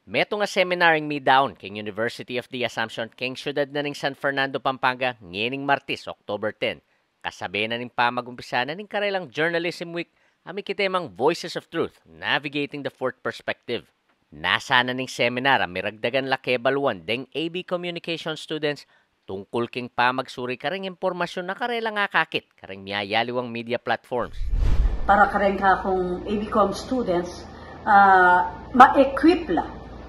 Meto nga seminaring mi daon king University of the Assumption king syudad na ning San Fernando, Pampanga ngening Martes, October 10. Kasabi na ning pamagumpisa na ning karelang Journalism Week ami kitemang Voices of Truth, Navigating the Fourth Perspective. Nasa na ning seminar ami ragdagan lakebaluan deng AB Communication students tungkol king pamagsuri kareng impormasyon na karelang nga kakit kareng miyayaliwang media platforms. Para kareng kakong ABCom students, ma-equip la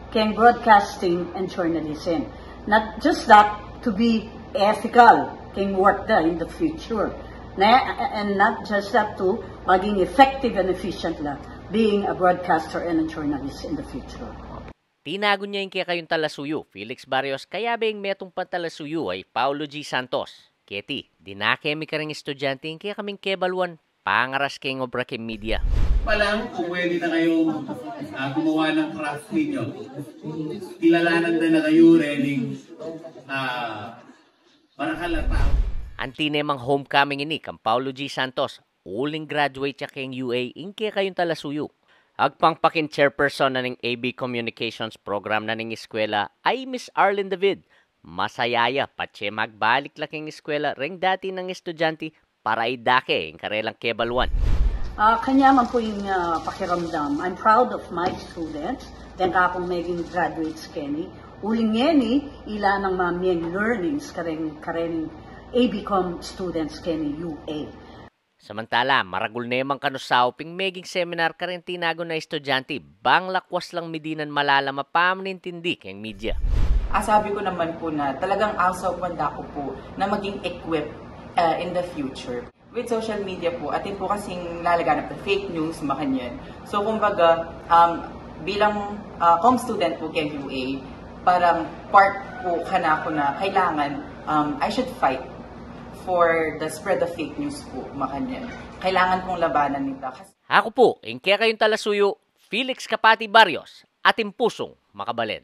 keng broadcasting and journalism. Not just that, to be ethical keng work da in the future. And not just that to maging effective and efficient la being a broadcaster and a journalist in the future. Tinago niya yung kaya kayong talasuyo, Felix Barrios, kaya bing metong pantalasuyo ay Paulo G. Santos. Keti, dinakemi ka rin estudyante yung kaya kaming kebaluan, pangaras keng obra keng media. Palang kung pwede na kayong gumawa ng craft ninyo. Kilalanan na kayo, ready para kalataw. Antinemang homecoming ini kang Paulo G. Santos, uling graduate siya keng UA, inke kayong talasuyo. Agpangpakin chairperson na ning AB Communications program na ning eskwela ay Miss Arlene David. Masayaya, patse magbalik laking eskwela ring dati ng estudyante para idake ang karelang kebaluan. Kanya man po yung pakiramdam. I'm proud of my students. Then akong maging graduates keni. Uling ngeni, ilan ang mamiyang learnings kareng ABCom students keni UA. Samantala, maragul nemang kanusaw ping meging seminar kareng tinago na estudyante bang lakwas lang midinan malalama pamanintindi keng media. Sabi ko naman po na talagang asaw wanda ko po na maging equipped in the future. With social media po, atin po kasing lalaganap na fake news, makanyan. So, kumbaga, bilang com student po kay UA, parang part po ko na kailangan, I should fight for the spread of fake news po, makanyan. Kailangan pong labanan nito. Ako po, ingke kayong talasuyo, Felix Kapati Barrios, ating pusong makabalen.